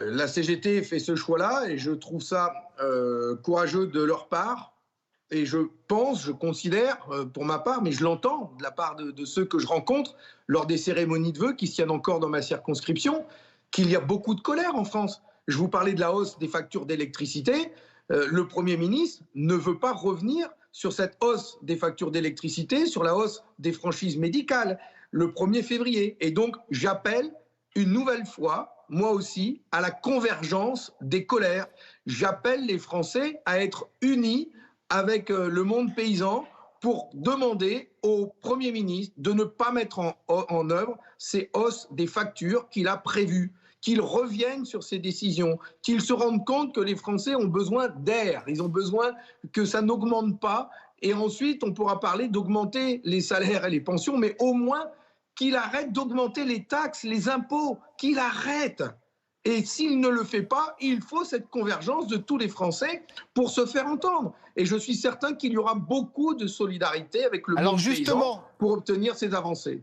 La CGT fait ce choix-là et je trouve ça courageux de leur part. Et je considère, pour ma part, mais je l'entends de la part de ceux que je rencontre lors des cérémonies de vœux qui se tiennent encore dans ma circonscription, qu'il y a beaucoup de colère en France. Je vous parlais de la hausse des factures d'électricité. Le Premier ministre ne veut pas revenir sur cette hausse des factures d'électricité, sur la hausse des franchises médicales le 1er février. Et donc, j'appelle une nouvelle fois, moi aussi, à la convergence des colères. J'appelle les Français à être unis avec le monde paysan pour demander au Premier ministre de ne pas mettre en œuvre ces hausses des factures qu'il a prévues, qu'il revienne sur ses décisions, qu'il se rende compte que les Français ont besoin d'air, ils ont besoin que ça n'augmente pas, et ensuite on pourra parler d'augmenter les salaires et les pensions, mais au moins qu'il arrête d'augmenter les taxes, les impôts, qu'il arrête. Et s'il ne le fait pas, il faut cette convergence de tous les Français pour se faire entendre. Et je suis certain qu'il y aura beaucoup de solidarité avec le Alors monde paysan justement, pour obtenir ces avancées.